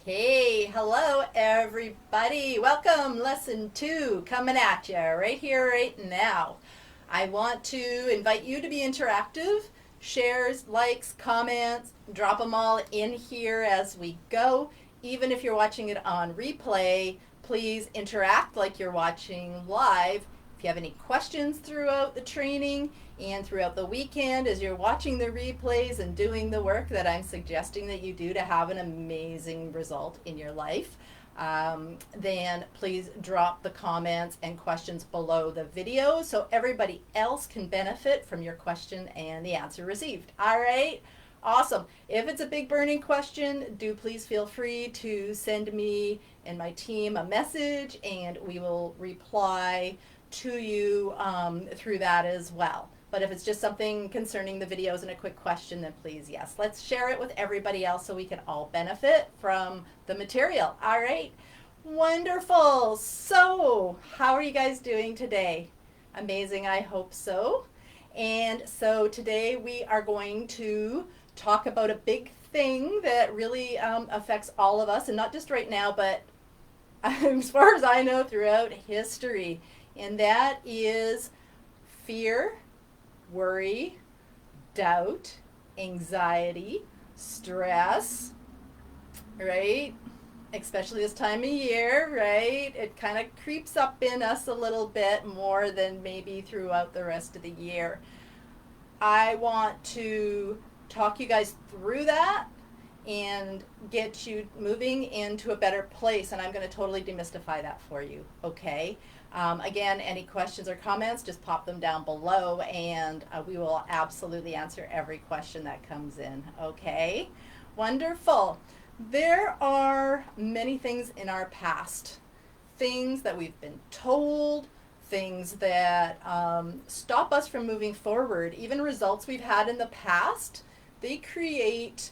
Hey, hello everybody. Welcome, lesson 2 coming at you right here, right now. I want to invite you to be interactive. Shares, likes, comments, drop them all in here as we go. Even if you're watching it on replay, please interact like you're watching live. If you have any questions throughout the training and throughout the weekend as you're watching the replays and doing the work that I'm suggesting that you do to have an amazing result in your life, then please drop the comments and questions below the video so everybody else can benefit from your question and the answer received. All right? Awesome. If it's a big burning question, do please feel free to send me and my team a message and we will reply to you through that as well. But if it's just something concerning the videos and a quick question, then please, yes, let's share it with everybody else so we can all benefit from the material. All right. Wonderful. So, how are you guys doing today? Amazing, I hope so. And so today we are going to talk about a big thing that really affects all of us, and not just right now, but as far as I know, throughout history. And that is fear, worry, doubt, anxiety, stress, right? Especially this time of year, right? It kind of creeps up in us a little bit more than maybe throughout the rest of the year. I want to talk you guys through that and get you moving into a better place. And I'm going to totally demystify that for you, okay? Again, any questions or comments, just pop them down below and we will absolutely answer every question that comes in, okay? Wonderful. There are many things in our past, things that we've been told, things that stop us from moving forward, even results we've had in the past. They create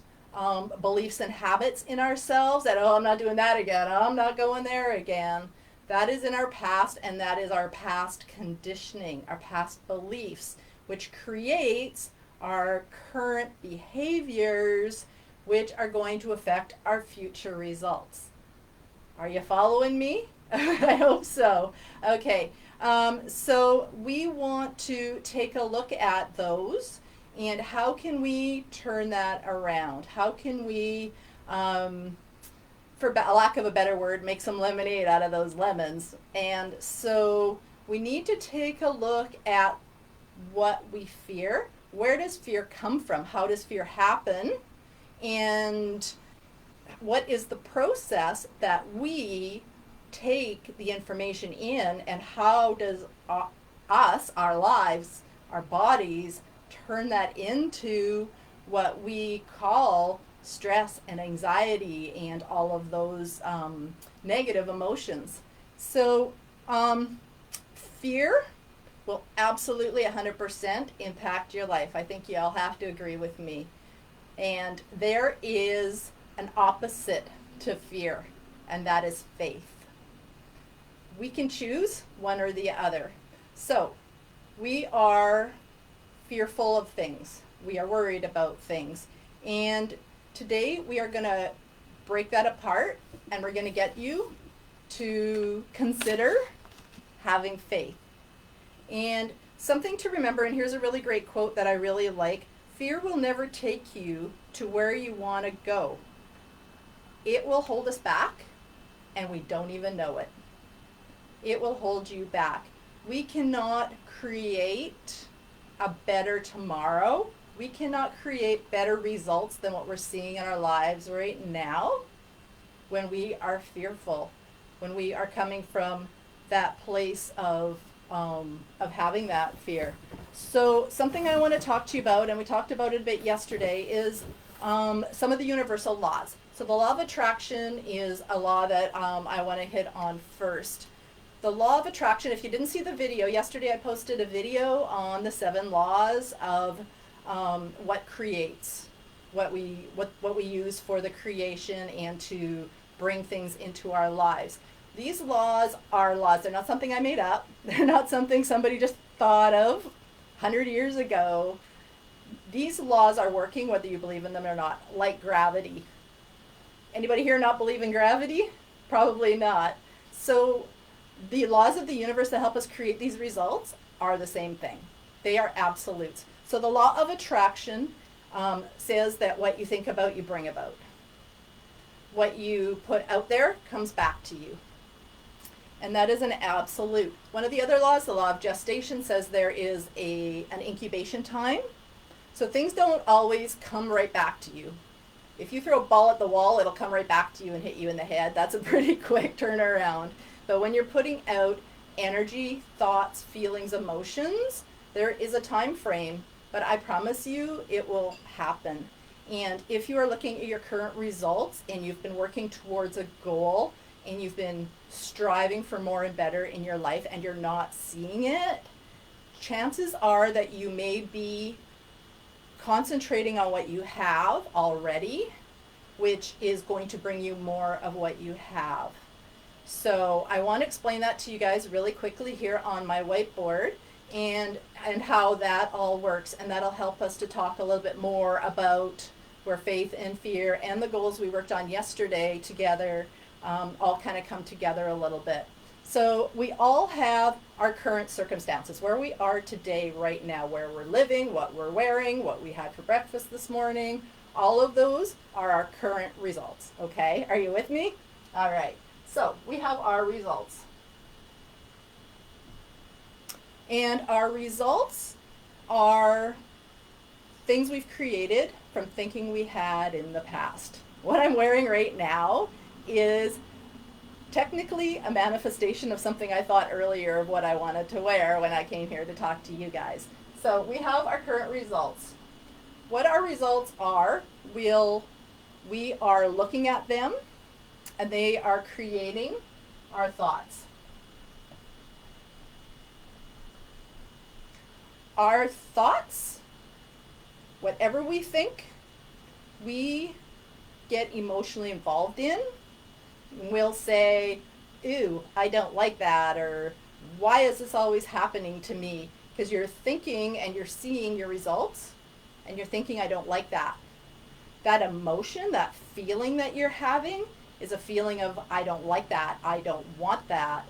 beliefs and habits in ourselves that, oh, I'm not doing that again, I'm not going there again. That is in our past, and that is our past conditioning, our past beliefs, which creates our current behaviors, which are going to affect our future results. Are you following me? I hope so. Okay, so we want to take a look at those and how can we turn that around? How can we, for lack of a better word, make some lemonade out of those lemons? And so we need to take a look at what we fear. Where does fear come from? How does fear happen? And what is the process that we take the information in, and how does us, our lives, our bodies, turn that into what we call stress and anxiety and all of those negative emotions? So fear will absolutely 100% impact your life. I think you all have to agree with me. And there is an opposite to fear, and that is faith. We can choose one or the other. So we are fearful of things. We are worried about things. And today we are going to break that apart, and we're going to get you to consider having faith. And something to remember, and here's a really great quote that I really like: fear will never take you to where you want to go. It will hold us back, and we don't even know it. It will hold you back. We cannot create a better tomorrow. We cannot create better results than what we're seeing in our lives right now when we are fearful, when we are coming from that place of having that fear. So something I want to talk to you about, and we talked about it a bit yesterday, is some of the universal laws. So the law of attraction is a law that I want to hit on first. The law of attraction, if you didn't see the video, yesterday I posted a video on the 7 laws of what creates, what we use for the creation and to bring things into our lives. These laws are laws. They're not something I made up. They're not something somebody just thought of 100 years ago. These laws are working whether you believe in them or not, like gravity. Anybody here not believe in gravity? Probably not. So the laws of the universe that help us create these results are the same thing. They are absolutes. So the law of attraction says that what you think about, you bring about. What you put out there comes back to you. And that is an absolute. One of the other laws, the law of gestation, says there is an incubation time. So things don't always come right back to you. If you throw a ball at the wall, it'll come right back to you and hit you in the head. That's a pretty quick turnaround. But when you're putting out energy, thoughts, feelings, emotions, there is a time frame, but I promise you it will happen. And if you are looking at your current results and you've been working towards a goal and you've been striving for more and better in your life and you're not seeing it, chances are that you may be concentrating on what you have already, which is going to bring you more of what you have. So I want to explain that to you guys really quickly here on my whiteboard and how that all works, and that'll help us to talk a little bit more about where faith and fear and the goals we worked on yesterday together all kind of come together a little bit. So we all have our current circumstances, where we are today, right now, where we're living, what we're wearing, what we had for breakfast this morning. All of those are our current results, okay? Are you with me? All right. So we have our results. And our results are things we've created from thinking we had in the past. What I'm wearing right now is technically a manifestation of something I thought earlier of what I wanted to wear when I came here to talk to you guys. So we have our current results. What our results are, we are looking at them, and they are creating our thoughts. Our thoughts, whatever we think, we get emotionally involved in. We'll say, ew, I don't like that, or why is this always happening to me? Because you're thinking and you're seeing your results, and you're thinking, I don't like that. That emotion, that feeling that you're having is a feeling of, I don't like that, I don't want that,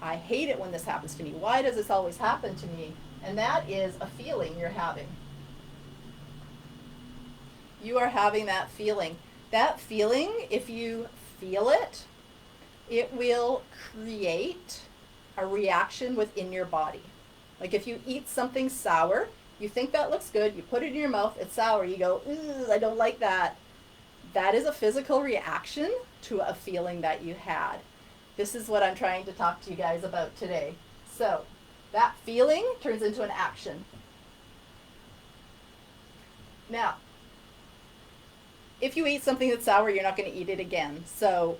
I hate it when this happens to me. Why does this always happen to me? And that is a feeling you're having. You are having that feeling. That feeling, if you feel it, it will create a reaction within your body. Like if you eat something sour, you think that looks good, you put it in your mouth, it's sour, you go, ooh, I don't like that. That is a physical reaction to a feeling that you had. This is what I'm trying to talk to you guys about today. So that feeling turns into an action. Now, if you eat something that's sour, you're not going to eat it again. So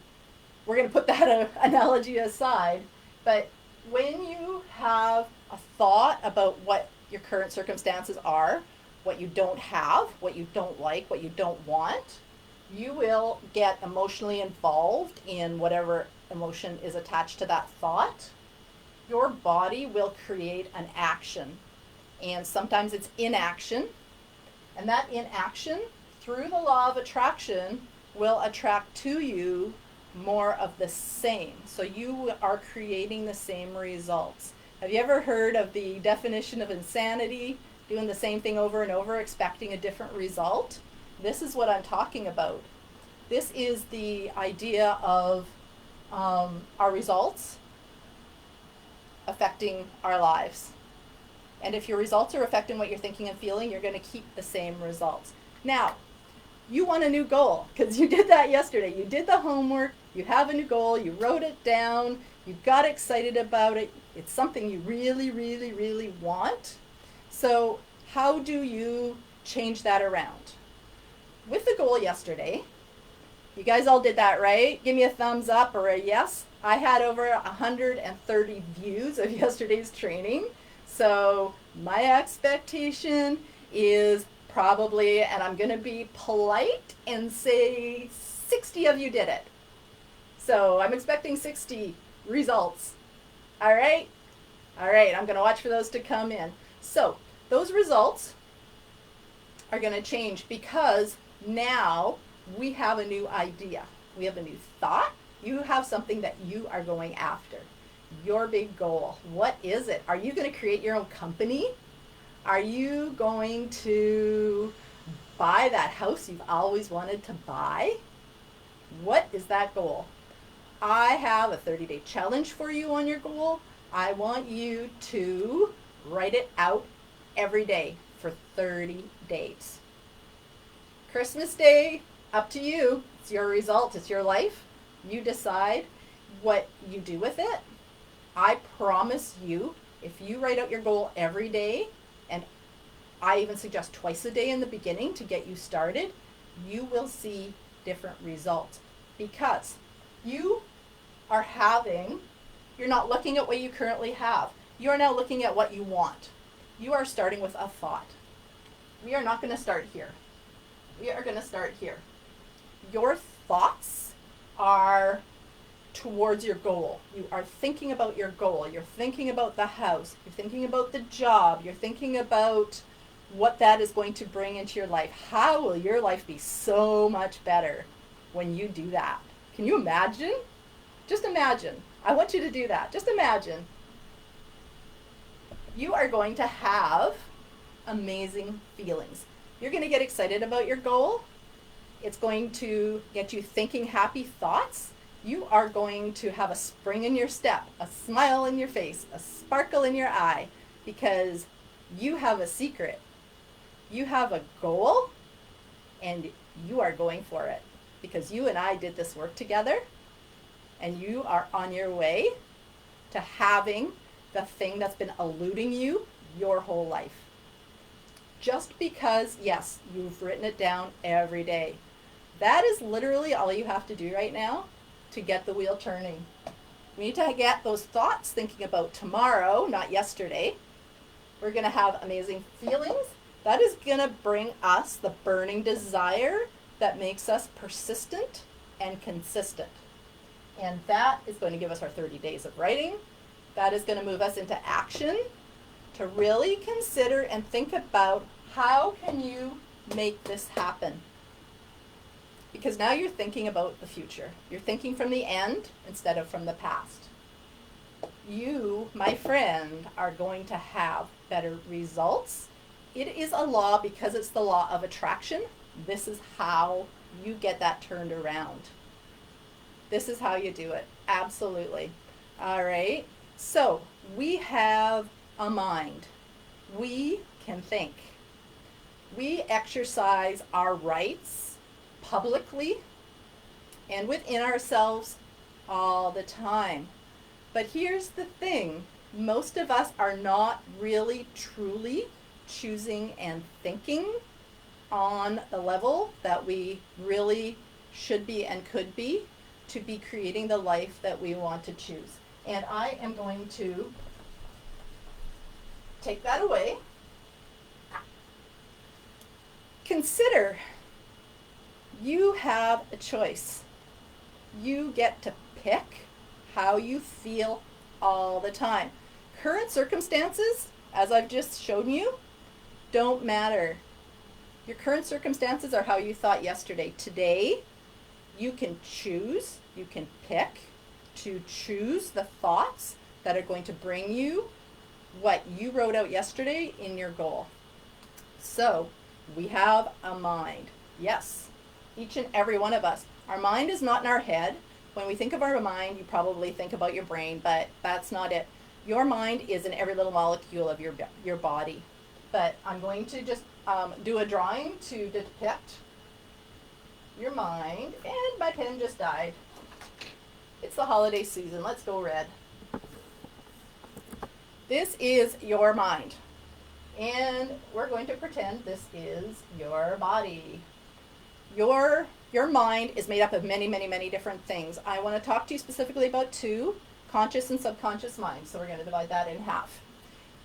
we're going to put that analogy aside. But when you have a thought about what your current circumstances are, what you don't have, what you don't like, what you don't want, you will get emotionally involved in whatever emotion is attached to that thought. Your body will create an action. And sometimes it's inaction. And that inaction, through the law of attraction, will attract to you more of the same. So you are creating the same results. Have you ever heard of the definition of insanity? Doing the same thing over and over, expecting a different result? This is what I'm talking about. This is the idea of our results affecting our lives. And if your results are affecting what you're thinking and feeling, you're going to keep the same results. Now, you want a new goal because you did that yesterday. You did the homework, you have a new goal, you wrote it down, you got excited about it. It's something you really, really, really want. So how do you change that around? With the goal yesterday, you guys all did that, right? Give me a thumbs up or a yes. I had over 130 views of yesterday's training. So my expectation is probably, and I'm going to be polite and say 60 of you did it. So I'm expecting 60 results. All right? All right, I'm going to watch for those to come in. So those results are going to change because now we have a new idea. We have a new thought. You have something that you are going after. Your big goal. What is it? Are you going to create your own company? Are you going to buy that house you've always wanted to buy? What is that goal? I have a 30-day challenge for you on your goal. I want you to write it out every day for 30 days. Christmas Day, up to you. It's your result. It's your life. You decide what you do with it. I promise you, if you write out your goal every day, and I even suggest twice a day in the beginning to get you started, you will see different results, because you're not looking at what you currently have. You are now looking at what you want. You are starting with a thought. We are not going to start here. We are going to start here. Your thoughts are towards your goal. You are thinking about your goal. You're thinking about the house. You're thinking about the job. You're thinking about what that is going to bring into your life. How will your life be so much better when you do that? Can you imagine? Just imagine. I want you to do that. Just imagine. You are going to have amazing feelings. You're going to get excited about your goal. It's going to get you thinking happy thoughts. You are going to have a spring in your step, a smile in your face, a sparkle in your eye, because you have a secret. You have a goal, and you are going for it, because you and I did this work together, and you are on your way to having the thing that's been eluding you your whole life. Just because, yes, you've written it down every day. That is literally all you have to do right now to get the wheel turning. We need to get those thoughts thinking about tomorrow, not yesterday. We're going to have amazing feelings. That is going to bring us the burning desire that makes us persistent and consistent. And that is going to give us our 30 days of writing. That is going to move us into action to really consider and think about, how can you make this happen? Because now you're thinking about the future. You're thinking from the end instead of from the past. You, my friend, are going to have better results. It is a law, because it's the law of attraction. This is how you get that turned around. This is how you do it. Absolutely. All right. So we have a mind. We can think. We exercise our rights publicly and within ourselves all the time. But here's the thing. Most of us are not really truly choosing and thinking on the level that we really should be and could be to be creating the life that we want to choose. And I am going to take that away. Consider, you have a choice. You get to pick how you feel all the time. Current circumstances, as I've just shown you, don't matter. Your current circumstances are how you thought yesterday. Today, you can choose, you can pick to choose the thoughts that are going to bring you what you wrote out yesterday in your goal. So, we have a mind. Yes, each and every one of us. Our mind is not in our head. When we think of our mind, you probably think about your brain, but that's not it. Your mind is in every little molecule of your body. But I'm going to just do a drawing to depict your mind, and my pen just died. It's the holiday season. Let's go red. This is your mind. And we're going to pretend this is your body. Your mind is made up of many, many, many different things. I want to talk to you specifically about two, conscious and subconscious minds. So we're going to divide that in half.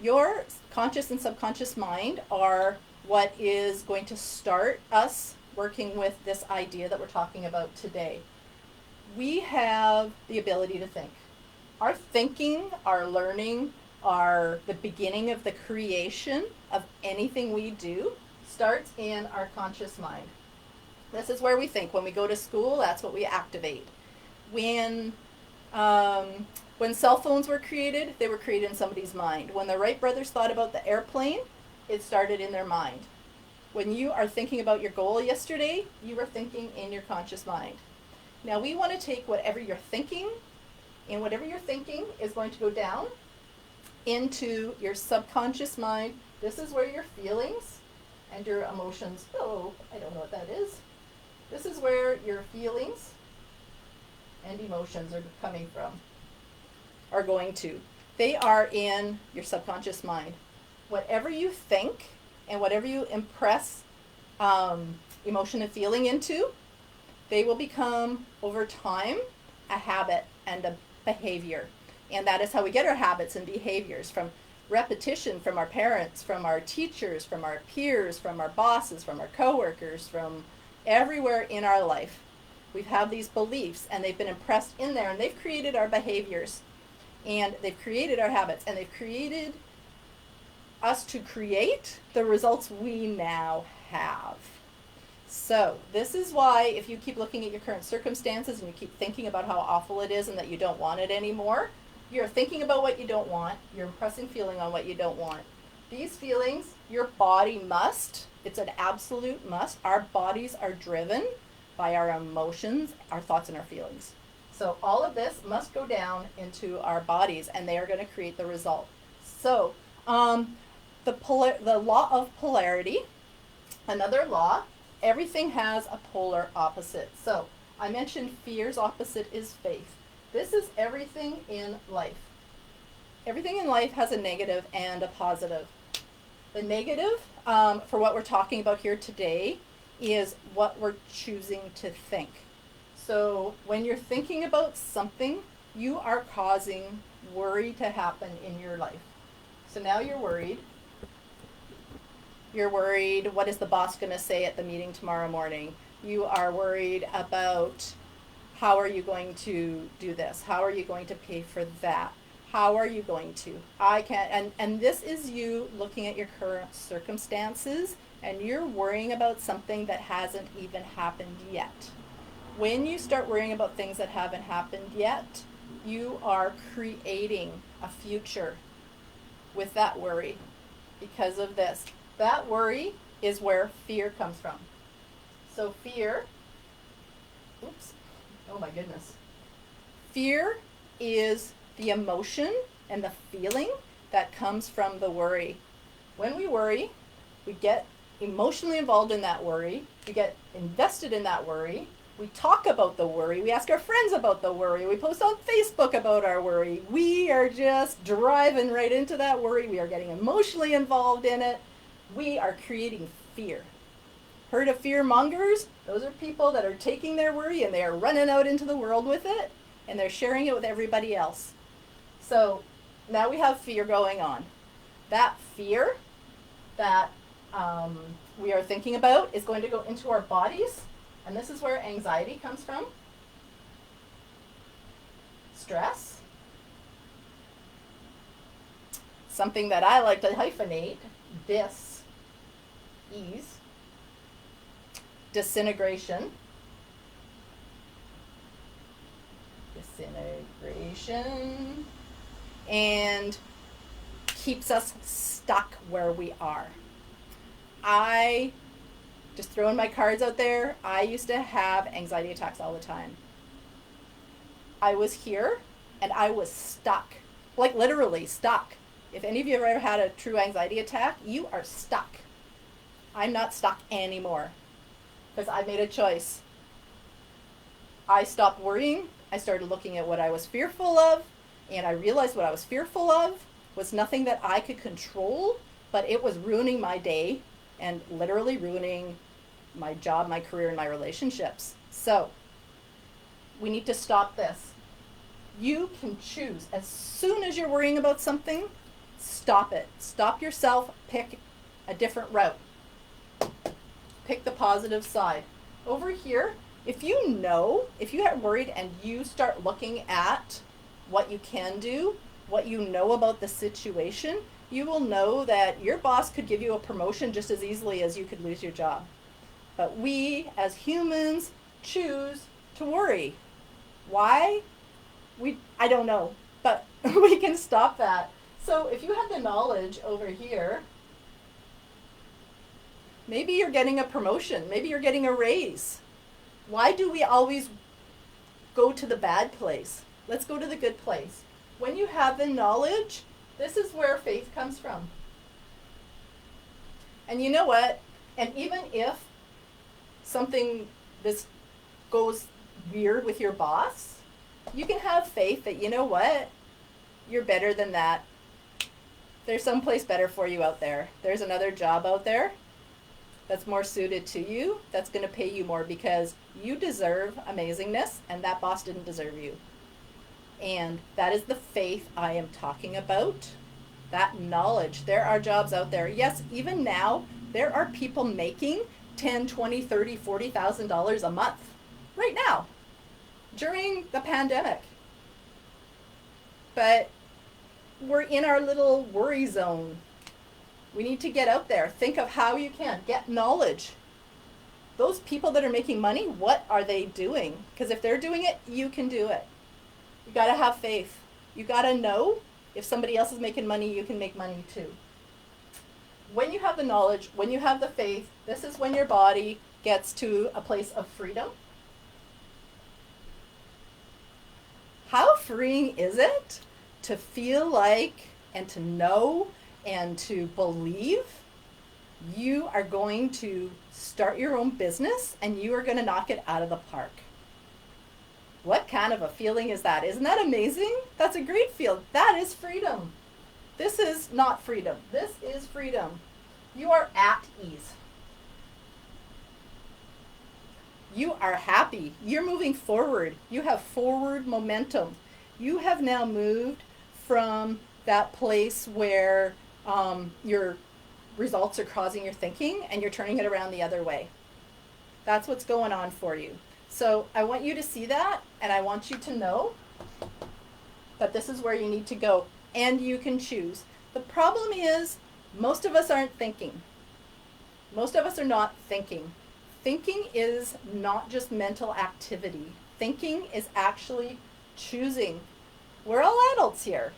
Your conscious and subconscious mind are what is going to start us working with this idea that we're talking about today. We have the ability to think. Our thinking, our learning, the beginning of the creation of anything we do starts in our conscious mind. This is where we think. When we go to school, that's what we activate. When when cell phones were created, they were created in somebody's mind. When the Wright brothers thought about the airplane, it started in their mind. When you are thinking about your goal yesterday, you were thinking in your conscious mind. Now we want to take whatever you're thinking, and whatever you're thinking is going to go down into your subconscious mind. This is where your feelings and your emotions, oh, I don't know what that is. This is where your feelings and emotions are coming from, are going to. They are in your subconscious mind. Whatever you think and whatever you impress emotion and feeling into, they will become, over time, a habit and a behavior. And that is how we get our habits and behaviors, from repetition from our parents, from our teachers, from our peers, from our bosses, from our coworkers, from everywhere in our life. We have these beliefs, and they've been impressed in there, and they've created our behaviors, and they've created our habits, and they've created us to create the results we now have. So this is why, if you keep looking at your current circumstances and you keep thinking about how awful it is and that you don't want it anymore, you're thinking about what you don't want, you're impressing feeling on what you don't want. These feelings, your body must, it's an absolute must. Our bodies are driven by our emotions, our thoughts, and our feelings. So all of this must go down into our bodies, and they are going to create the result. So the law of polarity, another law, everything has a polar opposite. So I mentioned fear's opposite is faith. This is everything in life. Everything in life has a negative and a positive. The negative, for what we're talking about here today, is what we're choosing to think. So when you're thinking about something, you are causing worry to happen in your life. So now you're worried. You're worried, what is the boss going to say at the meeting tomorrow morning? You are worried about, how are you going to do this? How are you going to pay for that? How are you going to? I can't. And this is you looking at your current circumstances, and you're worrying about something that hasn't even happened yet. When you start worrying about things that haven't happened yet, you are creating a future with that worry because of this. That worry is where fear comes from. So fear, oops, oh my goodness. Fear is the emotion and the feeling that comes from the worry. When we worry, we get emotionally involved in that worry. We get invested in that worry. We talk about the worry. We ask our friends about the worry. We post on Facebook about our worry. We are just driving right into that worry. We are getting emotionally involved in it. We are creating fear. Heard of fear mongers? Those are people that are taking their worry and they are running out into the world with it, and they're sharing it with everybody else. So now we have fear going on. That fear that we are thinking about is going to go into our bodies, and this is where anxiety comes from. Stress. Something that I like to hyphenate, dis-ease. Disintegration. Disintegration. And keeps us stuck where we are. I, just throwing my cards out there, I used to have anxiety attacks all the time. I was here and I was stuck, like literally stuck. If any of you have ever had a true anxiety attack, you are stuck. I'm not stuck anymore because I made a choice. I stopped worrying. I started looking at what I was fearful of, and I realized what I was fearful of was nothing that I could control, but it was ruining my day and literally ruining my job, my career, and my relationships. So we need to stop this. You can choose. As soon as you're worrying about something, stop it. Stop yourself. Pick a different route. Pick the positive side. Over here, if you are worried and you start looking at what you can do, what you know about the situation, you will know that your boss could give you a promotion just as easily as you could lose your job. But we as humans choose to worry. Why? I don't know, but we can stop that. So if you had the knowledge over here, maybe you're getting a promotion, maybe you're getting a raise. Why do we always go to the bad place? Let's go to the good place. When you have the knowledge, this is where faith comes from. And you know what? And even if this goes weird with your boss, you can have faith that, you know what? You're better than that. There's someplace better for you out there. There's another job out there that's more suited to you, that's going to pay you more, because you deserve amazingness and that boss didn't deserve you. And that is the faith I am talking about. That knowledge. There are jobs out there. Yes, even now, there are people making $10, $20, $30, $40,000 a month right now during the pandemic. But we're in our little worry zone. We need to get out there. Think of how you can get knowledge. Those people that are making money, what are they doing? Because if they're doing it, you can do it. You got to have faith. You got to know if somebody else is making money, you can make money too. When you have the knowledge, when you have the faith, this is when your body gets to a place of freedom. How freeing is it to feel like and to know and to believe you are going to start your own business and you are going to knock it out of the park? What kind of a feeling is that? Isn't that amazing? That's a great feeling. That is freedom. This is not freedom. This is freedom. You are at ease. You are happy. You're moving forward. You have forward momentum. You have now moved from that place where your results are causing your thinking and you're turning it around the other way. That's what's going on for you. So I want you to see that, and I want you to know that this is where you need to go, and you can choose. The problem is most of us aren't thinking. Most of us are not thinking. Thinking is not just mental activity. Thinking is actually choosing. We're all adults here,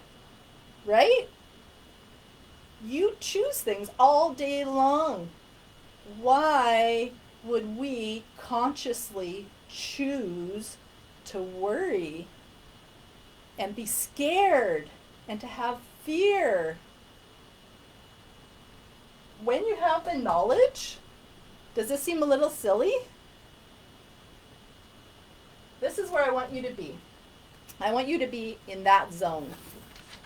right? You choose things all day long. Why would we consciously choose to worry and be scared and to have fear? When you have the knowledge, does this seem a little silly? This is where I want you to be. I want you to be in that zone,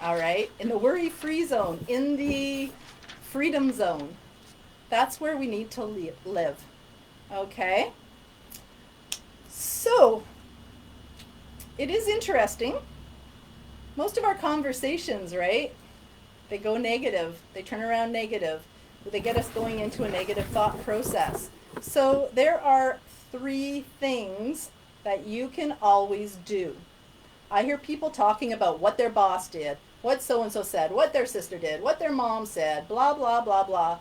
all right? In the worry-free zone, in the freedom zone. That's where we need to live, okay? So, it is interesting. Most of our conversations, right? They go negative. They turn around negative. They get us going into a negative thought process. So there are 3 things that you can always do. I hear people talking about what their boss did, what so-and-so said, what their sister did, what their mom said, blah, blah, blah, blah.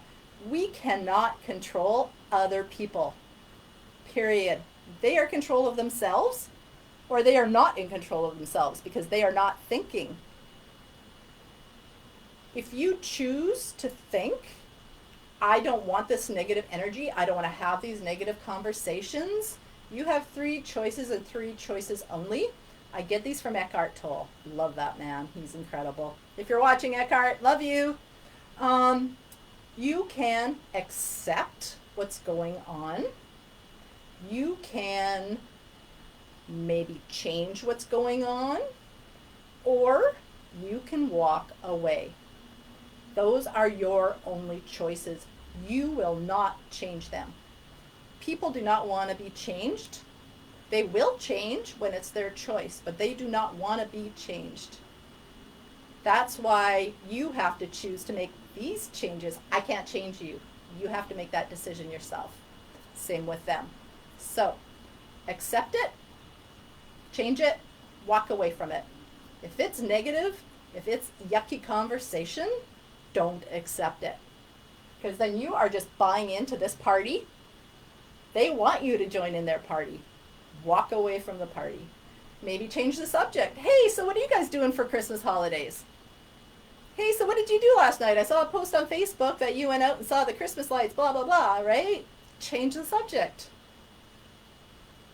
We cannot control other people, period. They are in control of themselves, or they are not in control of themselves because they are not thinking. If you choose to think, I don't want this negative energy, I don't want to have these negative conversations, you have 3 choices and 3 choices only. I get these from Eckhart Tolle. Love that man. He's incredible. If you're watching, Eckhart, love you. You can accept what's going on. You can maybe change what's going on, or you can walk away. Those are your only choices. You will not change them. People do not want to be changed. They will change when it's their choice, but they do not want to be changed. That's why you have to choose to make these changes. I can't change you. You have to make that decision yourself. Same with them. So, accept it, change it, walk away from it. If it's negative, if it's yucky conversation, don't accept it. Because then you are just buying into this party They want you to join in their party. Walk away from the party. Maybe change the subject. Hey, so what are you guys doing for Christmas holidays? Hey, so what did you do last night? I saw a post on Facebook that you went out and saw the Christmas lights, blah, blah, blah, right? Change the subject.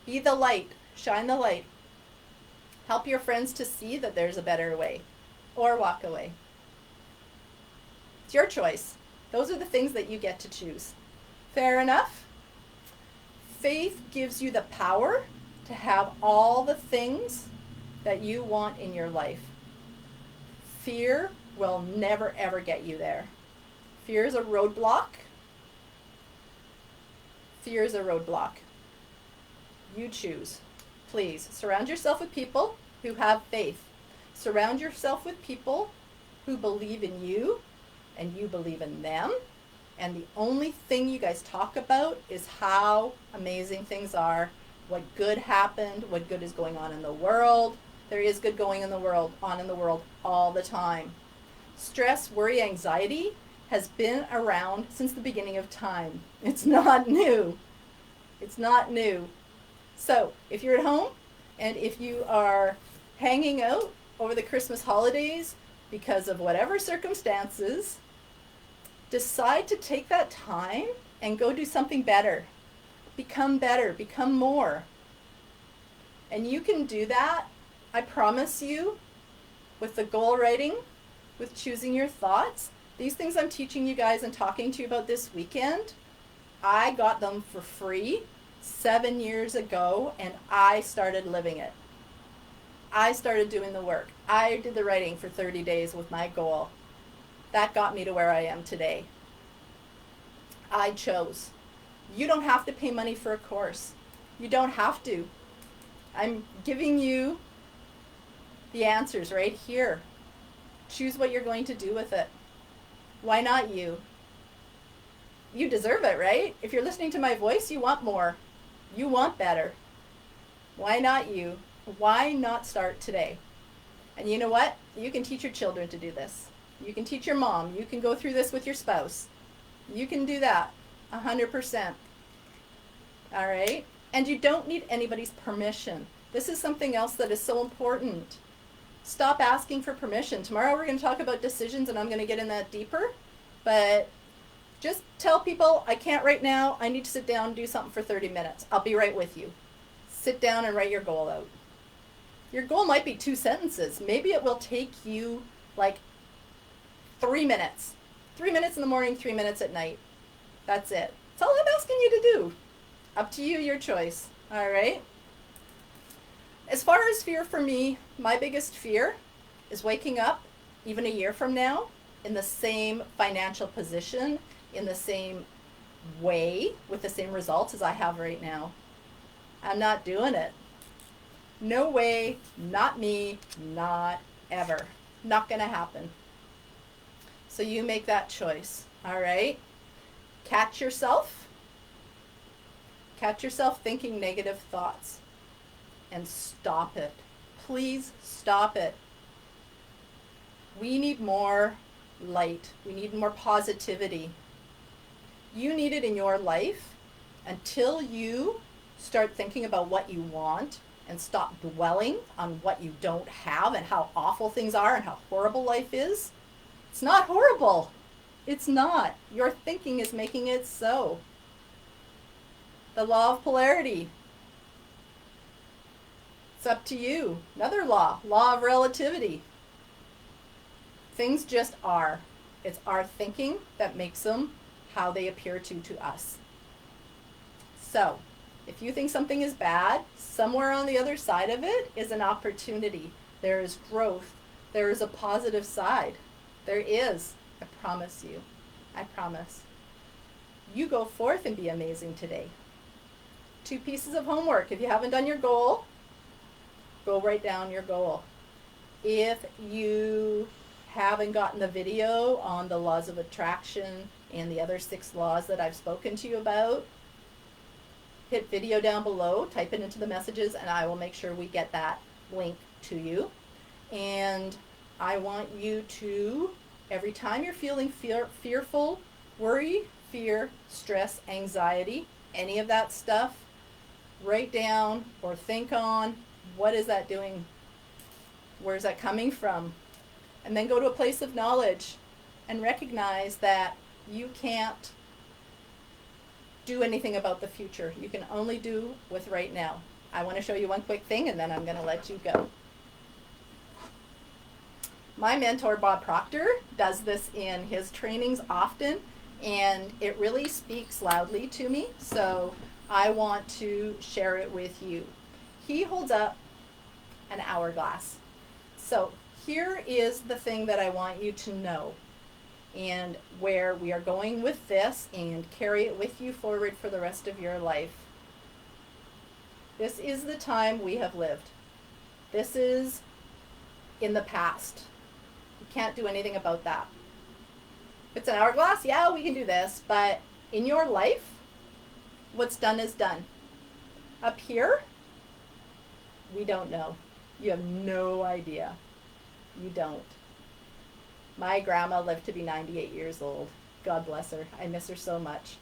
Be the light. Shine the light. Help your friends to see that there's a better way. Or walk away. It's your choice. Those are the things that you get to choose. Fair enough? Faith gives you the power to have all the things that you want in your life. Fear will never ever get you there. Fear is a roadblock. Fear is a roadblock. You choose. Please surround yourself with people who have faith. Surround yourself with people who believe in you and you believe in them. And the only thing you guys talk about is how amazing things are, what good happened, what good is going on in the world. There is good going on in the world all the time. Stress, worry, anxiety has been around since the beginning of time. It's not new. It's not new. So if you're at home and if you are hanging out over the Christmas holidays because of whatever circumstances, decide to take that time and go do something better. Become better, become more. And you can do that, I promise you, with the goal writing, with choosing your thoughts. These things I'm teaching you guys and talking to you about this weekend, I got them for free 7 years ago, and I started living it. I started doing the work. I did the writing for 30 days with my goal. That got me to where I am today. I chose. You don't have to pay money for a course. You don't have to. I'm giving you the answers right here. Choose what you're going to do with it. Why not you? You deserve it, right? If you're listening to my voice, you want more. You want better. Why not you? Why not start today? And you know what? You can teach your children to do this. You can teach your mom. You can go through this with your spouse. You can do that 100%. All right? And you don't need anybody's permission. This is something else that is so important. Stop asking for permission. Tomorrow we're going to talk about decisions, and I'm going to get in that deeper. But just tell people, I can't right now. I need to sit down and do something for 30 minutes. I'll be right with you. Sit down and write your goal out. Your goal might be 2 sentences. Maybe it will take you like 3 minutes. 3 minutes in the morning, 3 minutes at night. That's it. That's all I'm asking you to do. Up to you, your choice. All right? As far as fear for me, my biggest fear is waking up even a year from now in the same financial position, in the same way, with the same results as I have right now. I'm not doing it. No way, not me, not ever. Not going to happen. So you make that choice, all right? Catch yourself. Catch yourself thinking negative thoughts and stop it. Please stop it. We need more light. We need more positivity. You need it in your life until you start thinking about what you want and stop dwelling on what you don't have and how awful things are and how horrible life is. It's not horrible. It's not. Your thinking is making it so. The law of polarity. It's up to you. Another law of relativity. Things just are. It's our thinking that makes them how they appear to us. So, if you think something is bad, somewhere on the other side of it is an opportunity. There is growth. There is a positive side. There is. I promise you. I promise. You go forth and be amazing today. 2 pieces of homework. If you haven't done your goal, go write down your goal. If you haven't gotten the video on the laws of attraction and the other 6 laws that I've spoken to you about, hit video down below, type it into the messages, and I will make sure we get that link to you. And I want you to, every time you're feeling fearful, worry, fear, stress, anxiety, any of that stuff, write down or think on, what is that doing? Where's that coming from? And then go to a place of knowledge and recognize that you can't do anything about the future. You can only do with right now. I want to show you one quick thing and then I'm going to let you go. My mentor, Bob Proctor, does this in his trainings often, and it really speaks loudly to me, so I want to share it with you. He holds up an hourglass. So here is the thing that I want you to know, and where we are going with this, and carry it with you forward for the rest of your life. This is the time we have lived. This is in the past. You can't do anything about that. If it's an hourglass, yeah, we can do this, but in your life, what's done is done. Up here, we don't know. You have no idea. You don't. My grandma lived to be 98 years old. God bless her. I miss her so much.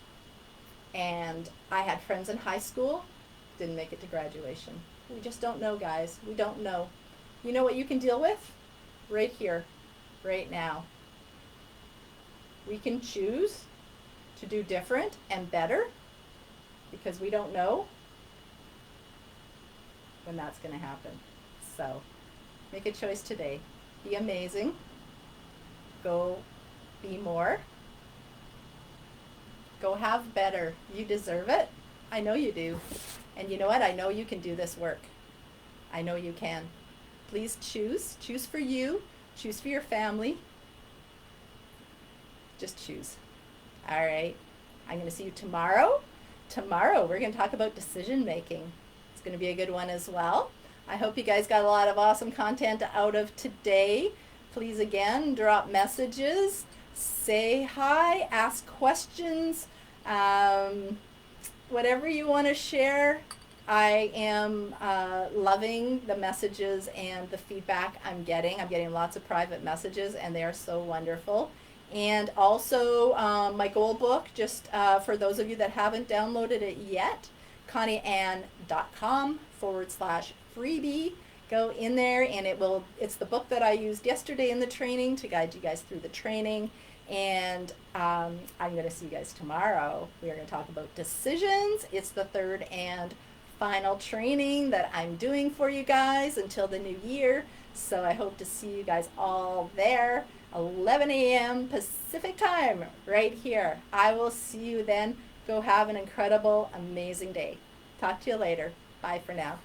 And I had friends in high school, didn't make it to graduation. We just don't know, guys. We don't know. You know what you can deal with? Right here, right now. We can choose to do different and better because we don't know when that's going to happen. So make a choice today. Be amazing. Go be more. Go have better. You deserve it. I know you do. And you know what? I know you can do this work. I know you can. Please choose. Choose for you. Choose for your family. Just choose. All right. I'm going to see you tomorrow. Tomorrow we're going to talk about decision making. It's going to be a good one as well. I hope you guys got a lot of awesome content out of today. Please again drop messages, say hi, ask questions, whatever you want to share. I am loving the messages and the feedback I'm getting. I'm getting lots of private messages and they are so wonderful. And also my goal book, just for those of you that haven't downloaded it yet, connieann.com/freebie. Go in there and it's the book that I used yesterday in the training to guide you guys through the training. And I'm going to see you guys tomorrow. We are going to talk about decisions. It's the third and final training that I'm doing for you guys until the new year. So I hope to see you guys all there. 11 a.m. Pacific time right here. I will see you then. Go have an incredible, amazing day. Talk to you later. Bye for now.